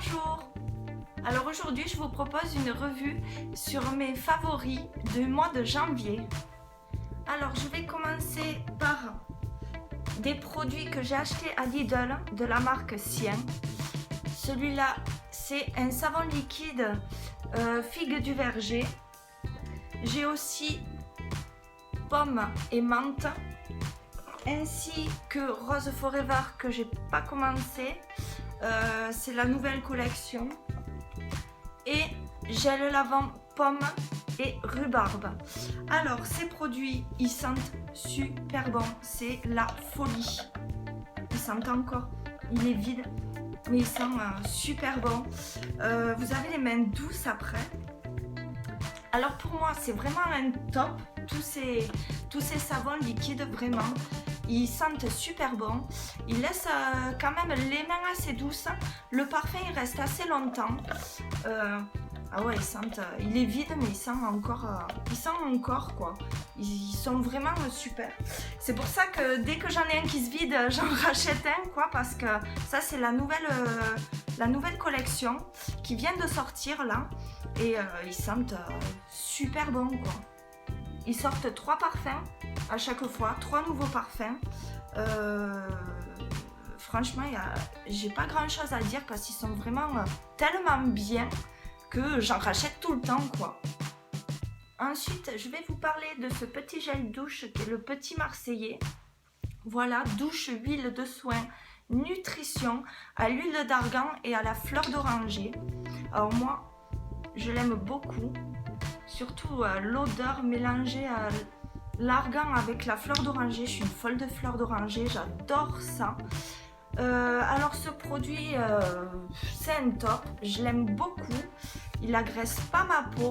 Bonjour! Alors aujourd'hui je vous propose une revue sur mes favoris du mois de janvier. Alors je vais commencer par des produits que j'ai achetés à Lidl de la marque Sien. Celui-là c'est un savon liquide figue du verger. J'ai aussi pomme et menthe, ainsi que Rose Forever que j'ai pas commencé. C'est la nouvelle collection, et gel lavant pomme et rhubarbe. Alors ces produits ils sentent super bon, c'est la folie. Ils sentent encore, il est vide mais il sent super bon. Vous avez les mains douces après. Alors pour moi c'est vraiment un top, tous ces savons liquides, vraiment ils sentent super bon, ils laissent quand même les mains assez douces, le parfum il reste assez longtemps. Ah ouais, il est vide mais il sent encore quoi, ils sont vraiment super. C'est pour ça que dès que j'en ai un qui se vide, j'en rachète un quoi, parce que ça c'est la nouvelle collection qui vient de sortir là, et ils sentent super bon quoi. Ils sortent 3 parfums à chaque fois, 3 nouveaux parfums. Franchement, j'ai pas grand chose à dire parce qu'ils sont vraiment tellement bien que j'en rachète tout le temps quoi. Ensuite, je vais vous parler de ce petit gel douche qui est le Petit Marseillais. Voilà, douche huile de soin nutrition à l'huile d'argan et à la fleur d'oranger. Alors moi, je l'aime beaucoup. Surtout l'odeur mélangée à l'argan avec la fleur d'oranger. Je suis une folle de fleur d'oranger, j'adore ça. Alors ce produit, c'est un top, je l'aime beaucoup. Il agresse pas ma peau.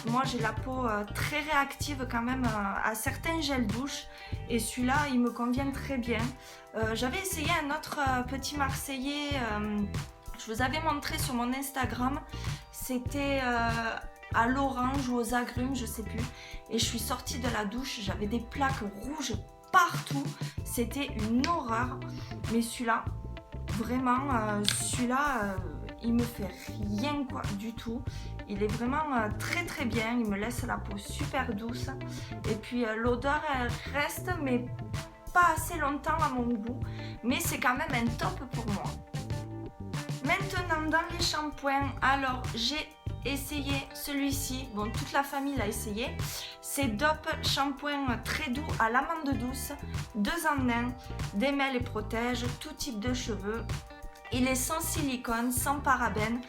Moi j'ai la peau très réactive quand même à certains gels douche, et celui-là il me convient très bien. J'avais essayé un autre Petit Marseillais, je vous avais montré sur mon Instagram, c'était à l'orange ou aux agrumes, je sais plus, et je suis sortie de la douche, j'avais des plaques rouges partout, c'était une horreur. Mais celui-là, vraiment, il me fait rien quoi du tout. Il est vraiment très très bien, il me laisse la peau super douce, et puis l'odeur elle reste mais pas assez longtemps à mon goût, mais c'est quand même un top pour moi. Maintenant dans les shampoings, alors j'ai essayé celui-ci, bon toute la famille l'a essayé, c'est Dop shampoing très doux à l'amande douce, 2 en 1, démêle et protège tout type de cheveux. Il est sans silicone, sans parabènes,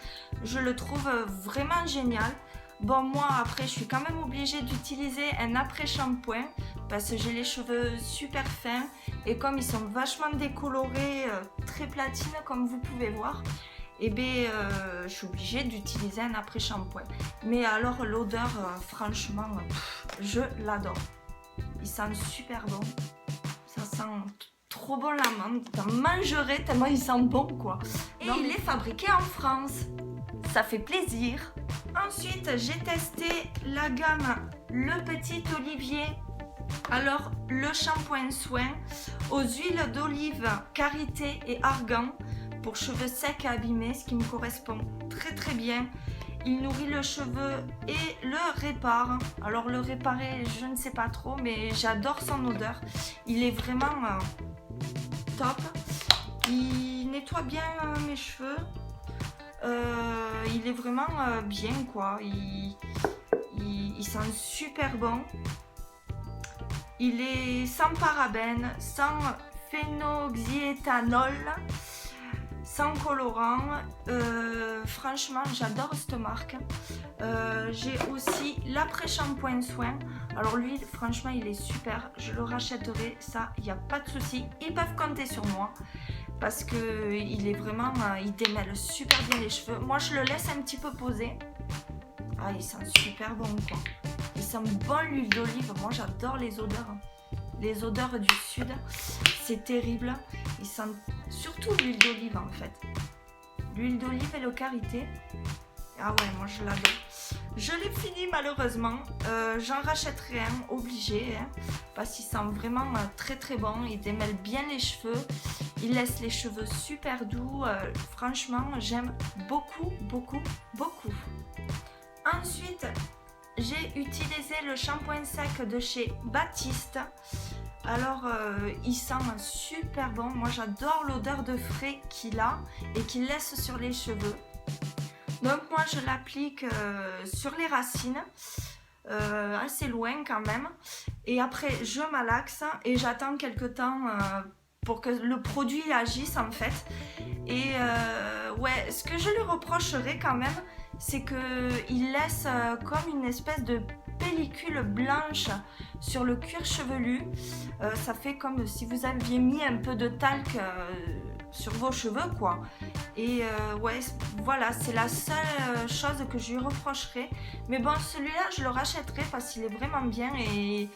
je le trouve vraiment génial. Bon moi après je suis quand même obligée d'utiliser un après shampoing parce que j'ai les cheveux super fins, et comme ils sont vachement décolorés, très platine comme vous pouvez voir, et bien je suis obligée d'utiliser un après shampoing. Mais alors l'odeur franchement je l'adore, il sent super bon, ça sent trop bon l'amande, t'en mangerais tellement il sent bon quoi. Et il est fabriqué en France, ça fait plaisir. Ensuite j'ai testé la gamme Le Petit Olivier. Alors le shampoing soin aux huiles d'olive karité et argan pour cheveux secs et abîmés, ce qui me correspond très très bien. Il nourrit le cheveu et le répare. Alors le réparer, je ne sais pas trop, mais j'adore son odeur. Il est vraiment top. Il nettoie bien mes cheveux. Il est vraiment bien quoi. Il sent super bon. Il est sans parabènes, sans phénoxyéthanol, sans colorant. Franchement j'adore cette marque. J'ai aussi l'après-shampoing soin. Alors lui franchement il est super, je le rachèterai, ça il n'y a pas de souci. Ils peuvent compter sur moi parce que il est vraiment, il démêle super bien les cheveux. Moi je le laisse un petit peu poser. Ah il sent super bon quoi. Il sent bon l'huile d'olive, moi j'adore les odeurs. Les odeurs du sud, c'est terrible. Ils sentent surtout l'huile d'olive en fait. L'huile d'olive et le karité. Ah ouais, moi je l'adore. Je l'ai fini malheureusement, j'en rachèterai un, obligé, hein, parce qu'il sent vraiment très très bon, il démêle bien les cheveux, il laisse les cheveux super doux, franchement j'aime beaucoup beaucoup beaucoup. Ensuite j'ai utilisé le shampoing sec de chez Baptiste. Alors il sent super bon, moi j'adore l'odeur de frais qu'il a et qu'il laisse sur les cheveux. Donc moi je l'applique sur les racines, assez loin quand même. Et après je malaxe et j'attends quelques temps pour que le produit agisse en fait. Et ouais, ce que je lui reprocherais quand même, c'est qu'il laisse comme une espèce de pellicule blanche sur le cuir chevelu. Ça fait comme si vous aviez mis un peu de talc sur vos cheveux quoi. Et ouais, voilà, c'est la seule chose que je lui reprocherais. Mais bon, celui-là je le rachèterai parce qu'il est vraiment bien et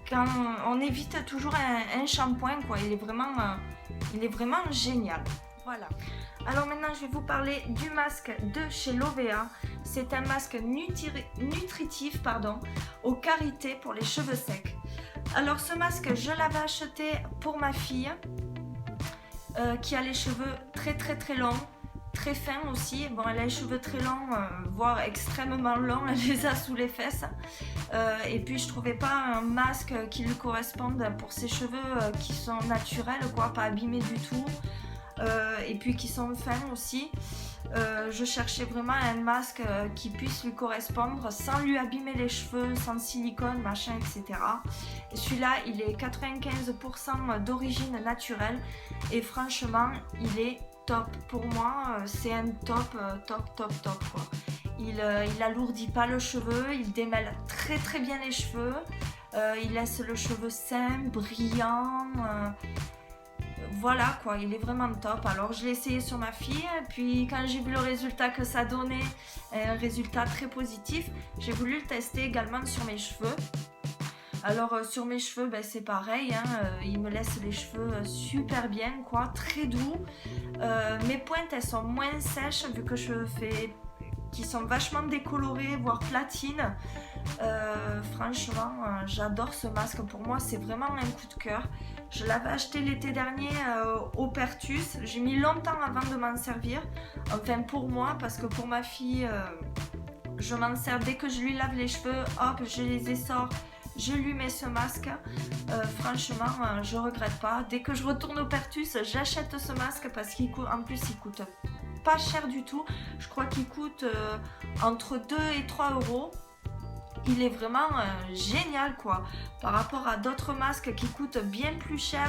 quand on évite toujours un shampoing quoi, il est vraiment génial. Voilà. Alors maintenant je vais vous parler du masque de chez Lovea. C'est un masque nutritif aux karités pour les cheveux secs. Alors ce masque je l'avais acheté pour ma fille qui a les cheveux très longs, très fins aussi. Bon, elle a les cheveux très longs, voire extrêmement longs, elle les a sous les fesses. Et puis je trouvais pas un masque qui lui corresponde pour ses cheveux qui sont naturels quoi, pas abîmés du tout. Et puis qui sont fins aussi. Je cherchais vraiment un masque qui puisse lui correspondre sans lui abîmer les cheveux, sans silicone, machin, etc. Et celui-là, il est 95% d'origine naturelle et franchement, il est top. Pour moi, c'est un top quoi. Il alourdit pas le cheveu, il démêle très bien les cheveux, il laisse le cheveu sain, brillant. Voilà quoi, il est vraiment top. Alors je l'ai essayé sur ma fille, puis quand j'ai vu le résultat que ça donnait, un résultat très positif, j'ai voulu le tester également sur mes cheveux. Alors sur mes cheveux, ben, c'est pareil, hein, il me laisse les cheveux super bien quoi, très doux. Mes pointes elles sont moins sèches vu que je fais qui sont vachement décolorées, voire platines. Franchement, j'adore ce masque. Pour moi, c'est vraiment un coup de cœur. Je l'avais acheté l'été dernier au Pertus. J'ai mis longtemps avant de m'en servir. Enfin, pour moi, parce que pour ma fille, je m'en sers dès que je lui lave les cheveux. Hop, je les essore. Je lui mets ce masque. Franchement, je regrette pas. Dès que je retourne au Pertus, j'achète ce masque parce qu'il coûte. En plus, il coûte pas cher du tout. Je crois qu'il coûte entre 2 et 3 euros. Il est vraiment génial quoi, par rapport à d'autres masques qui coûtent bien plus cher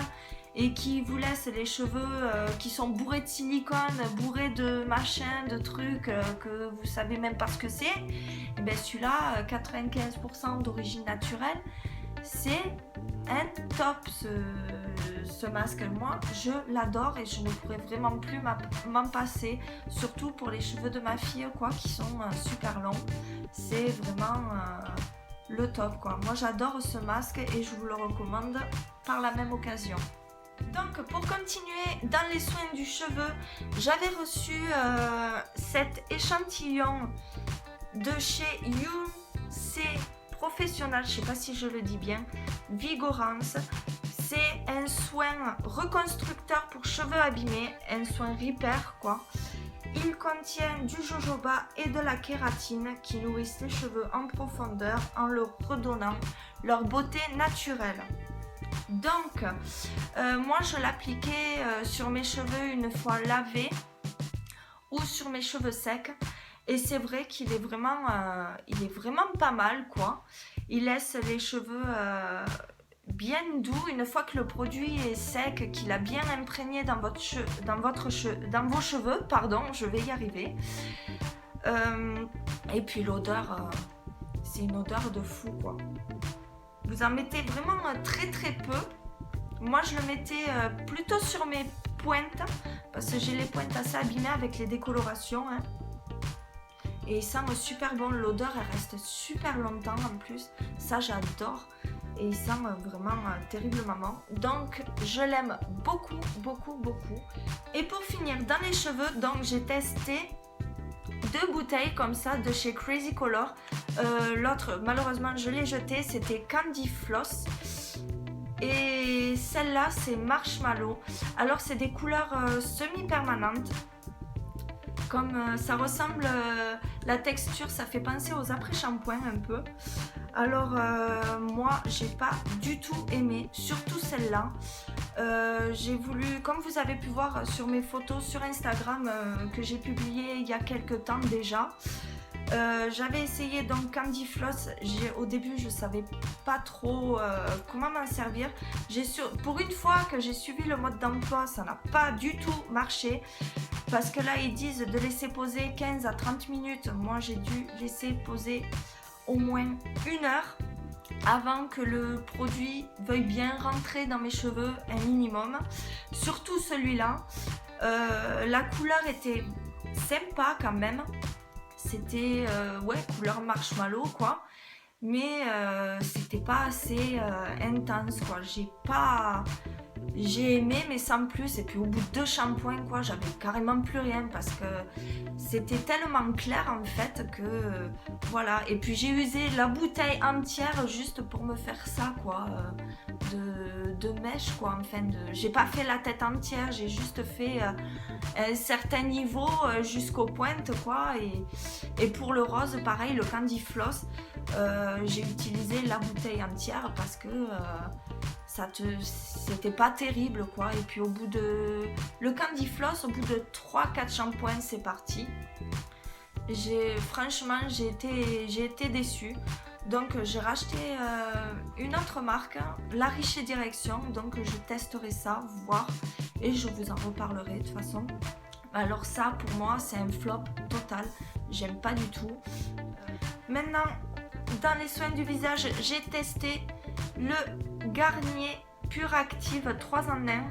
et qui vous laissent les cheveux qui sont bourrés de silicone, bourrés de machin, de trucs que vous savez même pas ce que c'est. Et bien celui-là, 95% d'origine naturelle, c'est un top ce masque. Moi je l'adore et je ne pourrais vraiment plus m'en passer, surtout pour les cheveux de ma fille quoi, qui sont super longs. C'est vraiment le top quoi. Moi j'adore ce masque et je vous le recommande par la même occasion. Donc pour continuer dans les soins du cheveu, j'avais reçu cet échantillon de chez UC Professionnel, je sais pas si je le dis bien, Vigorance. C'est un soin reconstructeur pour cheveux abîmés, un soin repair quoi. Il contient du jojoba et de la kératine qui nourrissent les cheveux en profondeur en leur redonnant leur beauté naturelle. Donc, moi je l'appliquais sur mes cheveux une fois lavés ou sur mes cheveux secs. Et c'est vrai qu'il est vraiment pas mal quoi. Il laisse les cheveux bien doux une fois que le produit est sec, qu'il a bien imprégné dans vos cheveux, pardon, je vais y arriver. Et puis l'odeur, c'est une odeur de fou quoi. Vous en mettez vraiment très peu. Moi je le mettais plutôt sur mes pointes parce que j'ai les pointes assez abîmées avec les décolorations. Hein. Et il sent super bon, l'odeur elle reste super longtemps en plus, ça j'adore. Et il sent vraiment terriblement bon. Donc je l'aime beaucoup. Et pour finir dans les cheveux, donc j'ai testé 2 bouteilles comme ça de chez Crazy Color. L'autre, malheureusement, je l'ai jeté, c'était Candy Floss. Et celle-là, c'est Marshmallow. Alors, c'est des couleurs semi-permanentes. Comme ça ressemble, la texture, ça fait penser aux après-shampoings un peu. Alors, moi, j'ai pas du tout aimé, surtout celle-là. J'ai voulu, comme vous avez pu voir sur mes photos sur Instagram que j'ai publiées il y a quelques temps déjà, j'avais essayé donc Candy Floss. Au début je savais pas trop comment m'en servir. Pour une fois que j'ai suivi le mode d'emploi, ça n'a pas du tout marché, parce que là ils disent de laisser poser 15 à 30 minutes. Moi j'ai dû laisser poser au moins 1 heure avant que le produit veuille bien rentrer dans mes cheveux, un minimum. Surtout celui-là, la couleur était sympa quand même. C'était ouais, couleur marshmallow quoi, mais c'était pas assez intense quoi. J'ai aimé mais sans plus, et puis au bout de 2 shampoings quoi, j'avais carrément plus rien parce que c'était tellement clair en fait que voilà. Et puis j'ai usé la bouteille entière juste pour me faire ça quoi, de mèche quoi. Enfin, j'ai pas fait la tête entière, j'ai juste fait un certain niveau jusqu'aux pointes quoi. Et pour le rose pareil, le Candy Floss, j'ai utilisé la bouteille entière parce que c'était pas terrible quoi. Et puis le Candy Floss, au bout de 3-4 shampoings, c'est parti. Franchement j'ai été déçue. Donc j'ai racheté une autre marque, La Riche Direction. Donc je testerai ça, voir, et je vous en reparlerai de toute façon. Alors ça pour moi c'est un flop total, j'aime pas du tout. Maintenant dans les soins du visage, j'ai testé le Garnier Pure Active 3 en 1.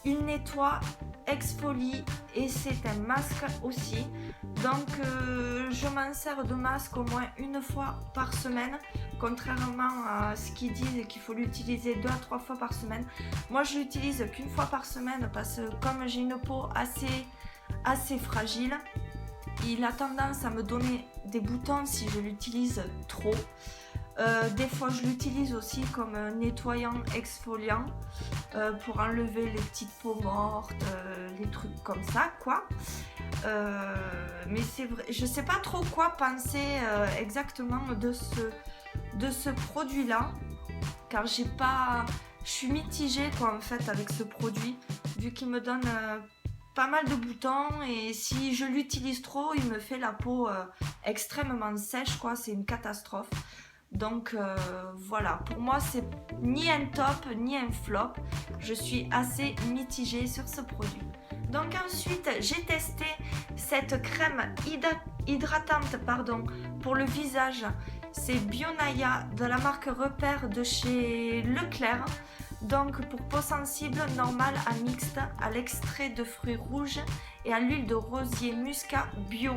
Il nettoie, exfolie et c'est un masque aussi. Donc je m'en sers de masque au moins 1 fois par semaine, contrairement à ce qu'ils disent qu'il faut l'utiliser 2 à 3 fois par semaine. Moi je l'utilise qu'1 fois par semaine parce que comme j'ai une peau assez fragile, il a tendance à me donner des boutons si je l'utilise trop. Des fois je l'utilise aussi comme nettoyant exfoliant pour enlever les petites peaux mortes, les trucs comme ça quoi. Mais c'est vrai, je sais pas trop quoi penser exactement de ce produit là, car je suis mitigée quoi en fait avec ce produit, vu qu'il me donne pas mal de boutons, et si je l'utilise trop il me fait la peau extrêmement sèche quoi, c'est une catastrophe. Donc voilà, pour moi c'est ni un top ni un flop, je suis assez mitigée sur ce produit. Donc ensuite j'ai testé cette crème hydratante pour le visage, c'est Bionaya de la marque Repère de chez Leclerc. Donc pour peau sensible, normale à mixte, à l'extrait de fruits rouges et à l'huile de rosier muscat bio.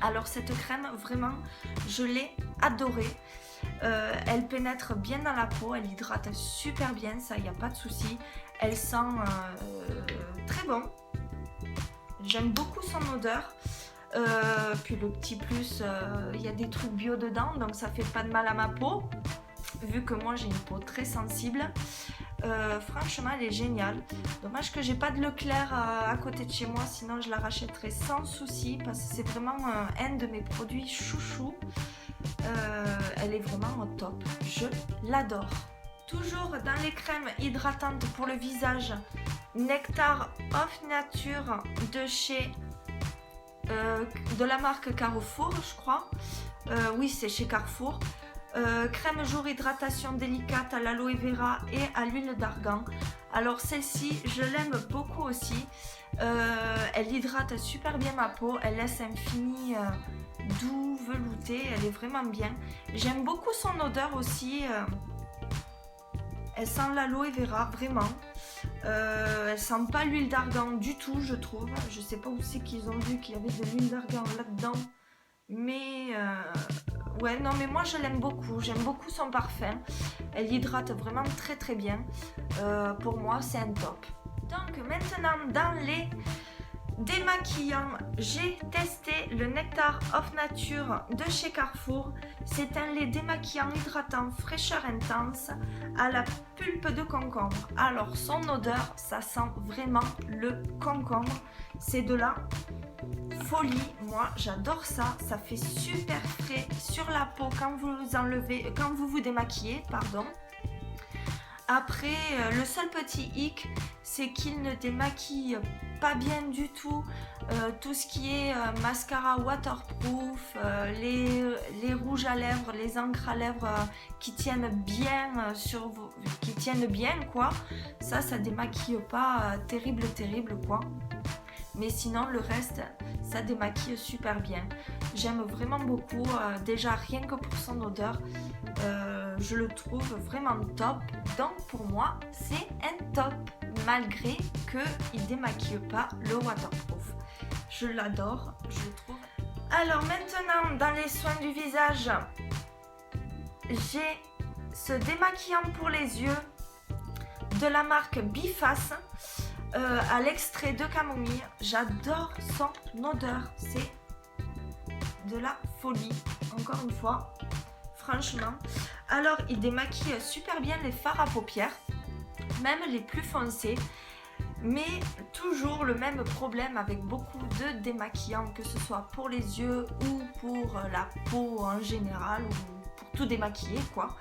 Alors cette crème vraiment je l'ai adorée. Elle pénètre bien dans la peau, elle hydrate super bien, ça il n'y a pas de souci. Elle sent très bon, j'aime beaucoup son odeur. Puis le petit plus, il y a des trucs bio dedans, donc ça fait pas de mal à ma peau, vu que moi j'ai une peau très sensible. Franchement elle est géniale. Dommage que j'ai pas de Leclerc à côté de chez moi, sinon je la rachèterais sans souci parce que c'est vraiment un de mes produits chouchou. Elle est vraiment au top, je l'adore. Toujours dans les crèmes hydratantes pour le visage, Nectar of Nature de la marque Carrefour je crois. Oui c'est chez Carrefour. Crème jour hydratation délicate à l'aloe vera et à l'huile d'argan. Alors celle-ci je l'aime beaucoup aussi. Elle hydrate super bien ma peau, elle laisse un fini doux, velouté, elle est vraiment bien. J'aime beaucoup son odeur aussi, elle sent l'aloe vera vraiment. Elle sent pas l'huile d'argan du tout je trouve. Je sais pas où c'est qu'ils ont vu qu'il y avait de l'huile d'argan là-dedans, mais ouais non mais moi je l'aime beaucoup, j'aime beaucoup son parfum. Elle hydrate vraiment très très bien. Pour moi c'est un top. Donc maintenant dans Démaquillant, j'ai testé le Nectar of Nature de chez Carrefour. C'est un lait démaquillant hydratant fraîcheur intense à la pulpe de concombre. Alors son odeur, ça sent vraiment le concombre. C'est de la folie. Moi j'adore ça. Ça fait super frais sur la peau quand vous vous démaquillez, pardon. Après, le seul petit hic, c'est qu'il ne démaquille pas bien du tout tout ce qui est mascara waterproof, les rouges à lèvres, les encres à lèvres qui tiennent bien qui tiennent bien quoi. Ça démaquille pas terrible quoi. Mais sinon le reste, ça démaquille super bien. J'aime vraiment beaucoup, déjà rien que pour son odeur, je le trouve vraiment top. Donc pour moi, c'est un top, malgré qu'il démaquille pas le waterproof. Je l'adore, je le trouve. Alors maintenant, dans les soins du visage, j'ai ce démaquillant pour les yeux de la marque Biface. À l'extrait de camomille, j'adore son odeur, c'est de la folie, encore une fois, franchement. Alors il démaquille super bien les fards à paupières, même les plus foncés, mais toujours le même problème avec beaucoup de démaquillants, que ce soit pour les yeux ou pour la peau en général, ou pour tout démaquiller quoi.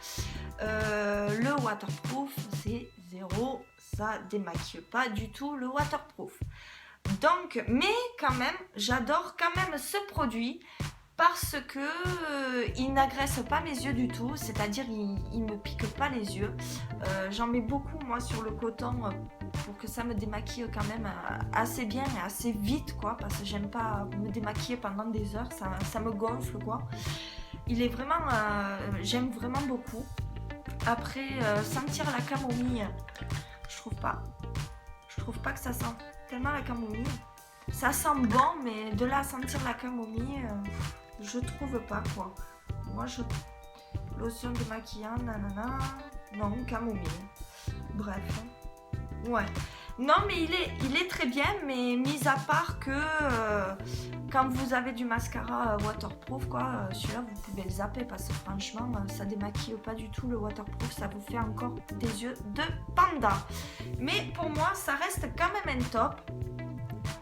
Le waterproof, c'est zéro. Ça démaquille pas du tout le waterproof. Donc, mais quand même, j'adore quand même ce produit parce que il n'agresse pas mes yeux du tout, c'est-à-dire il me pique pas les yeux. J'en mets beaucoup moi sur le coton pour que ça me démaquille quand même assez bien et assez vite quoi, parce que j'aime pas me démaquiller pendant des heures, ça me gonfle quoi. Il est vraiment, j'aime vraiment beaucoup. Après, sentir la camomille, je trouve pas que ça sent tellement la camomille. Ça sent bon, mais de là à sentir la camomille, je trouve pas quoi. Moi, lotion démaquillant, nanana, non, camomille. Bref, ouais. Non, mais il est très bien, mais mis à part que quand vous avez du mascara waterproof, quoi, celui-là vous pouvez le zapper parce que franchement, ça démaquille pas du tout le waterproof, ça vous fait encore des yeux de panda. Mais pour moi, ça reste quand même un top,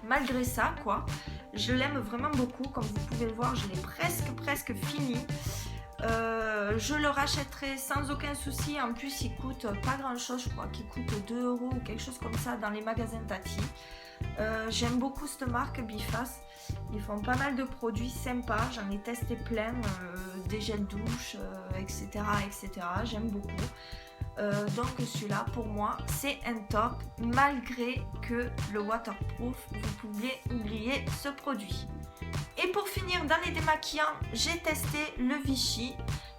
malgré ça, quoi. Je l'aime vraiment beaucoup, comme vous pouvez le voir, je l'ai presque fini. Je le rachèterai sans aucun souci. En plus il coûte pas grand chose, je crois qu'il coûte 2 € ou quelque chose comme ça dans les magasins Tati. J'aime beaucoup cette marque Biface, ils font pas mal de produits sympas, j'en ai testé plein, des gels douche, etc. J'aime beaucoup. Donc celui-là pour moi c'est un top, malgré que le waterproof, vous pouvez oublier ce produit. Et pour finir dans les démaquillants, j'ai testé le Vichy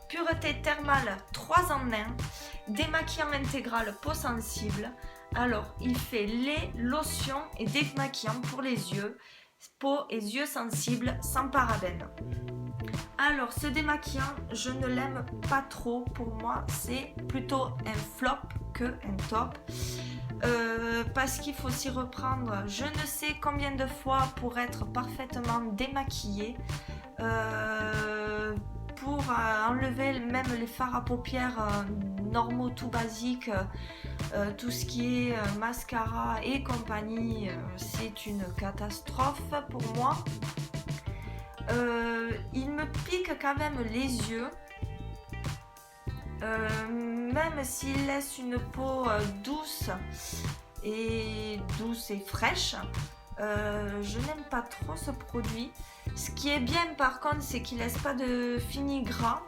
Pureté Thermale 3 en 1, démaquillant intégral peau sensible. Alors il fait lait, lotion et démaquillant pour les yeux, peau et yeux sensibles sans parabènes. Alors ce démaquillant, je ne l'aime pas trop, pour moi c'est plutôt un flop que un top. Parce qu'il faut s'y reprendre je ne sais combien de fois pour être parfaitement démaquillé, pour enlever même les fards à paupières normaux tout basiques, tout ce qui est mascara et compagnie, c'est une catastrophe pour moi. Il me pique quand même les yeux. Même s'il laisse une peau douce et fraîche, je n'aime pas trop ce produit. Ce qui est bien par contre, c'est qu'il laisse pas de fini gras,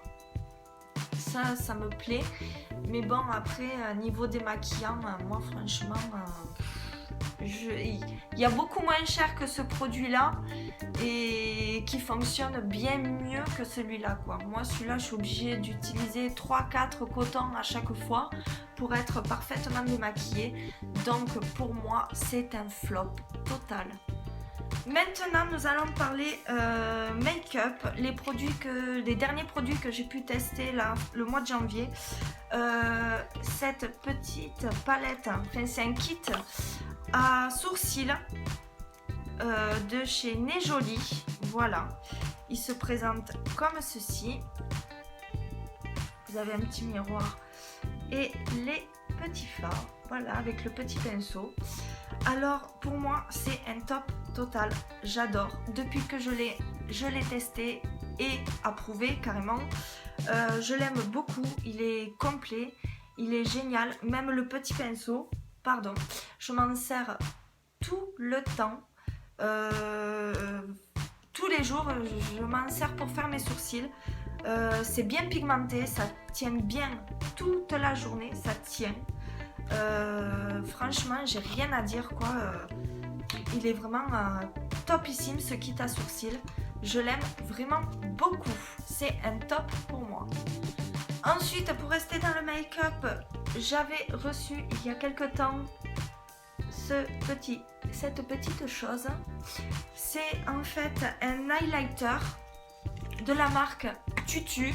ça me plaît. Mais bon, après niveau démaquillant, moi franchement il y a beaucoup moins cher que ce produit là et qui fonctionne bien mieux que celui-là quoi. Moi celui-là je suis obligée d'utiliser 3-4 cotons à chaque fois pour être parfaitement démaquillée, donc pour moi c'est un flop total. Maintenant nous allons parler make-up, les derniers produits que j'ai pu tester là le mois de janvier. Cette petite palette, enfin c'est un kit à sourcils de chez Nez Jolie. Voilà, il se présente comme ceci. Vous avez un petit miroir et les petits fards, voilà, avec le petit pinceau. Alors pour moi c'est un top total, j'adore. Depuis que je l'ai testé et approuvé carrément, je l'aime beaucoup, il est complet, il est génial. Même le petit pinceau, pardon, je m'en sers tout le temps, tous les jours je m'en sers pour faire mes sourcils. C'est bien pigmenté, ça tient bien toute la journée, ça tient. Franchement, j'ai rien à dire quoi. Il est vraiment topissime ce kit à sourcils. Je l'aime vraiment beaucoup. C'est un top pour moi. Ensuite, pour rester dans le make-up, j'avais reçu il y a quelque temps cette petite chose. C'est en fait un highlighter de la marque Tutu.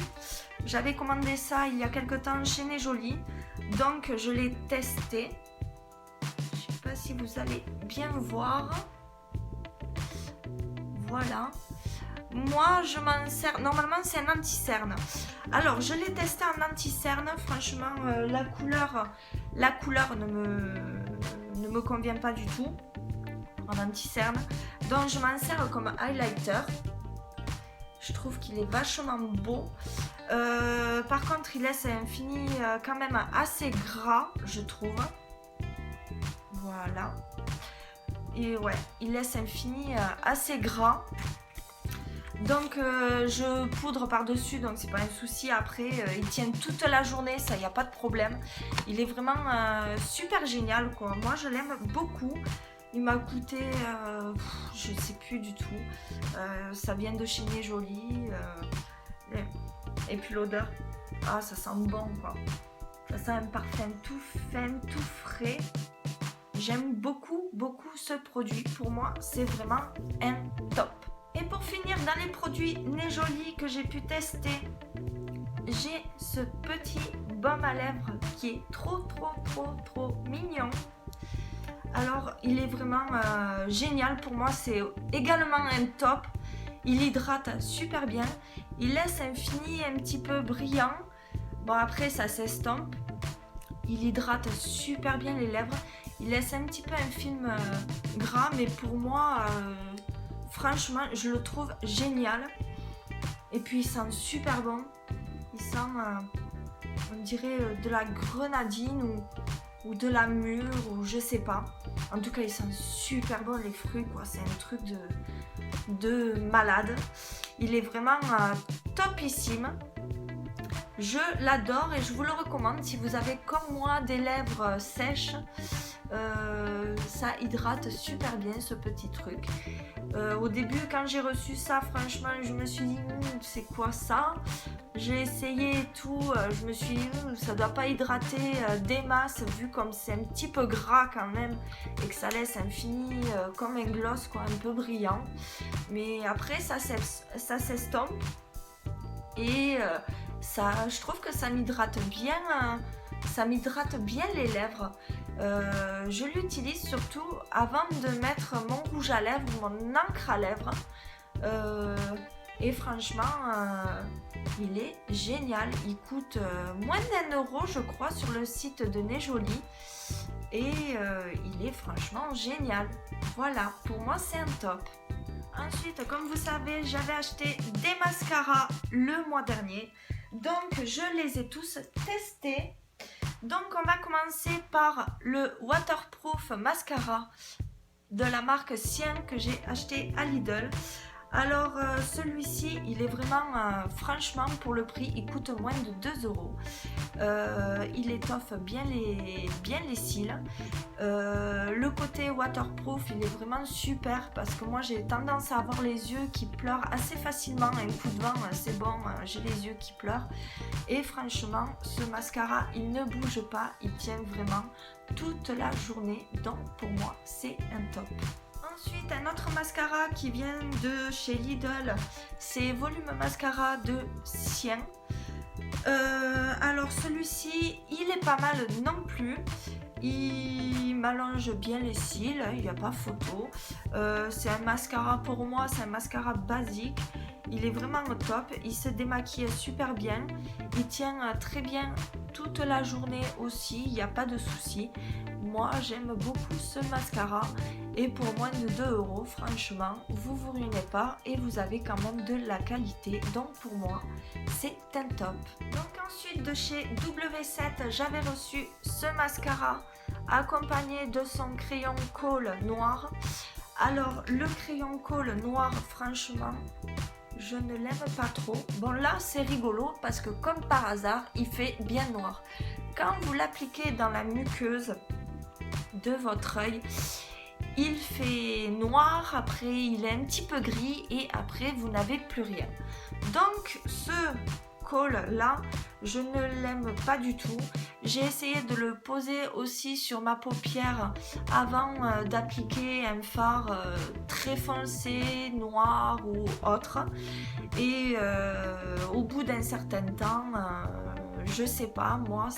J'avais commandé ça il y a quelque temps chez Nez Jolie, donc je l'ai testé. Je sais pas si vous allez bien voir. Voilà. Moi je m'en sers, normalement c'est un anti-cerne. Alors je l'ai testé en anti-cerne, franchement la couleur ne me convient pas du tout en anti-cerne. Donc je m'en sers comme highlighter. Je trouve qu'il est vachement beau. Par contre, il laisse un fini quand même assez gras, je trouve. Voilà. Et ouais, il laisse un fini assez gras. Donc, je poudre par-dessus, donc c'est pas un souci. Après, il tient toute la journée, ça, il n'y a pas de problème. Il est vraiment super génial, quoi. Moi, je l'aime beaucoup. Il m'a coûté, je sais plus du tout, ça vient de chez Nez Jolie, et puis l'odeur, ah ça sent bon quoi, ça sent un parfum tout fin, tout frais. J'aime beaucoup ce produit, pour moi c'est vraiment un top. Et pour finir, dans les produits Nez Jolie que j'ai pu tester, j'ai ce petit baume à lèvres qui est trop mignon. Alors il est vraiment génial, pour moi c'est également un top. Il hydrate super bien, il laisse un fini un petit peu brillant. Bon après ça s'estompe. Il hydrate super bien les lèvres, il laisse un petit peu un film gras, mais pour moi franchement je le trouve génial. Et puis il sent super bon, il sent on dirait de la grenadine ou de la mûre, ou je sais pas. En tout cas, il sent super bon les fruits, quoi. C'est un truc de malade. Il est vraiment topissime. Je l'adore et je vous le recommande si vous avez comme moi des lèvres sèches. Ça hydrate super bien ce petit truc. Au début quand j'ai reçu ça, franchement je me suis dit c'est quoi ça? J'ai essayé et tout, je me suis dit ça doit pas hydrater des masses vu comme c'est un petit peu gras quand même et que ça laisse un fini comme un gloss quoi, un peu brillant. Mais après ça s'estompe et je trouve que ça m'hydrate bien. Ça m'hydrate bien les lèvres. Je l'utilise surtout avant de mettre mon rouge à lèvres, mon encre à lèvres. Et franchement, il est génial. Il coûte moins d'1 € je crois sur le site de Nez Jolie. Et il est franchement génial. Voilà, pour moi c'est un top. Ensuite, comme vous savez, j'avais acheté des mascaras le mois dernier. Donc je les ai tous testés. Donc on va commencer par le Waterproof Mascara de la marque Sien que j'ai acheté à Lidl. Alors celui-ci il est vraiment franchement pour le prix il coûte moins de 2 €. Il étoffe bien les cils. Le côté waterproof il est vraiment super parce que moi j'ai tendance à avoir les yeux qui pleurent assez facilement. Un coup de vent c'est bon, j'ai les yeux qui pleurent. Et franchement ce mascara il ne bouge pas, il tient vraiment toute la journée. Donc pour moi c'est un top. Ensuite, un autre mascara qui vient de chez Lidl, c'est Volume Mascara de Sien. Alors celui-ci, il est pas mal non plus. Il m'allonge bien les cils, il n'y a pas photo. C'est un mascara, pour moi, c'est un mascara basique. Il est vraiment au top, il se démaquille super bien. Il tient très bien toute la journée aussi, il n'y a pas de souci. Moi, j'aime beaucoup ce mascara. Et pour moins de 2 €, franchement, vous vous ruinez pas et vous avez quand même de la qualité. Donc pour moi, c'est un top. Donc ensuite, de chez W7, j'avais reçu ce mascara accompagné de son crayon colle noir. Alors le crayon colle noir, franchement, je ne l'aime pas trop. Bon là c'est rigolo parce que comme par hasard il fait bien noir. Quand vous l'appliquez dans la muqueuse de votre œil, il fait noir, après il est un petit peu gris et après vous n'avez plus rien. Donc ce colle là, je ne l'aime pas du tout. J'ai essayé de le poser aussi sur ma paupière avant d'appliquer un fard très foncé, noir ou autre. Et au bout d'un certain temps, je sais pas, moi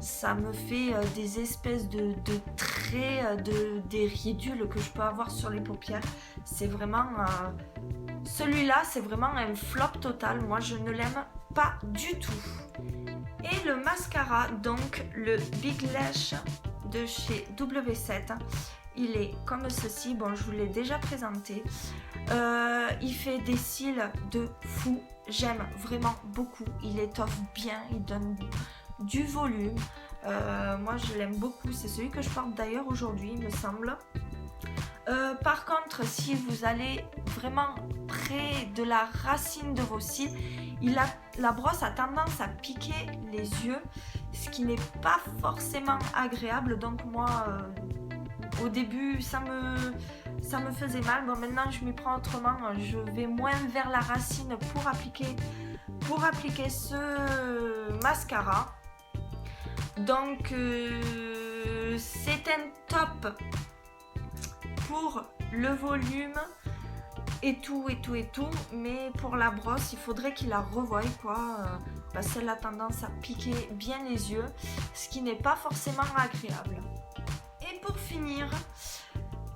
ça me fait des espèces de traits, des ridules que je peux avoir sur les paupières. C'est vraiment... celui-là, c'est vraiment un flop total. Moi, je ne l'aime pas du tout. Et le mascara, donc le Big Lash de chez W7. Il est comme ceci. Bon, je vous l'ai déjà présenté. Il fait des cils de fou. J'aime vraiment beaucoup. Il étoffe bien. Il donne du volume. Moi, je l'aime beaucoup. C'est celui que je porte d'ailleurs aujourd'hui, il me semble. Par contre, si vous allez vraiment près de la racine de vos cils, la brosse a tendance à piquer les yeux, ce qui n'est pas forcément agréable. Donc moi, au début, ça me faisait mal. Bon, maintenant, je m'y prends autrement. Je vais moins vers la racine pour appliquer ce mascara. Donc, c'est un top pour le volume et tout, mais pour la brosse, il faudrait qu'il la revoie, quoi, parce qu'elle a tendance à piquer bien les yeux, ce qui n'est pas forcément agréable. Et pour finir,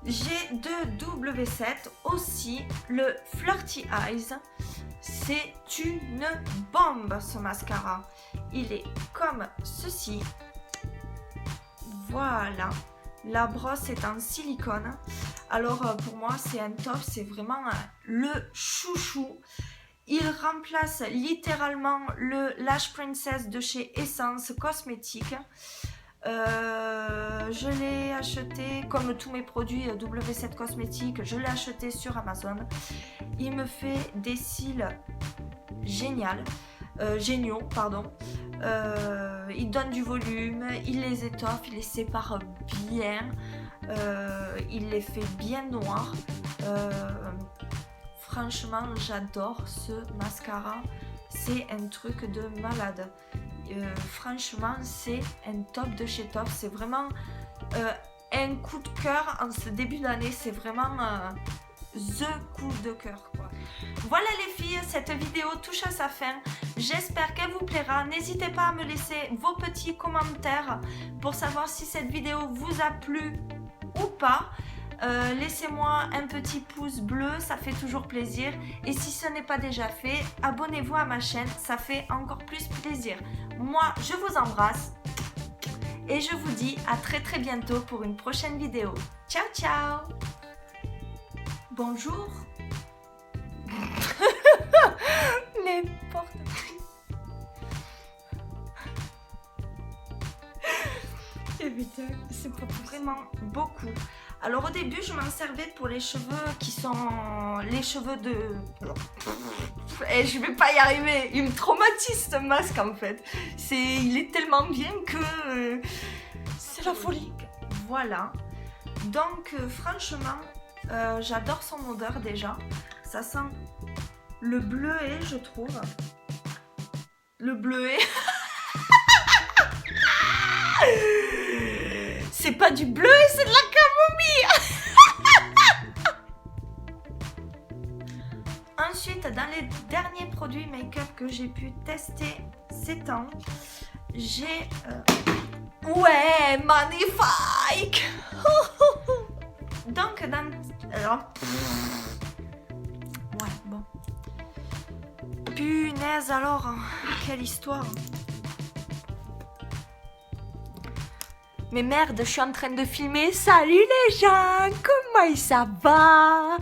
j'ai de W7 aussi le Flirty Eyes. C'est une bombe ce mascara. Il est comme ceci. Voilà. La brosse est en silicone. Alors pour moi c'est un top, c'est vraiment le chouchou. Il remplace littéralement le Lash Princess de chez Essence Cosmétiques. Je l'ai acheté, comme tous mes produits W7 Cosmétiques, je l'ai acheté sur Amazon. Il me fait des cils géniaux, pardon. Il donne du volume, il les étoffe, il les sépare bien, il les fait bien noirs. Franchement, j'adore ce mascara, c'est un truc de malade. Franchement, c'est un top de chez top, c'est vraiment un coup de cœur en ce début d'année, c'est vraiment the coup de cœur, quoi. Voilà les filles, cette vidéo touche à sa fin. J'espère qu'elle vous plaira. N'hésitez pas à me laisser vos petits commentaires pour savoir si cette vidéo vous a plu ou pas. Laissez-moi un petit pouce bleu, ça fait toujours plaisir. Et si ce n'est pas déjà fait, abonnez-vous à ma chaîne, ça fait encore plus plaisir. Moi, je vous embrasse et je vous dis à très bientôt pour une prochaine vidéo. Ciao, ciao! Bonjour. N'importe quoi. Et putain, c'est pas vraiment beaucoup. Alors au début, je m'en servais pour les cheveux qui sont les cheveux de... Et je vais pas y arriver. Il me traumatise ce masque en fait. Il est tellement bien que c'est la folie. Voilà. Donc franchement, j'adore son odeur déjà. Ça sent le bleuet, je trouve. Le bleuet. C'est pas du bleuet, c'est de la camomille. Ensuite, dans les derniers produits make-up que j'ai pu tester ces temps, j'ai Ouais, magnifique. Donc, ouais, bon. Punaise alors, hein. Quelle histoire. Mais merde, je suis en train de filmer. Salut les gens, comment ça va?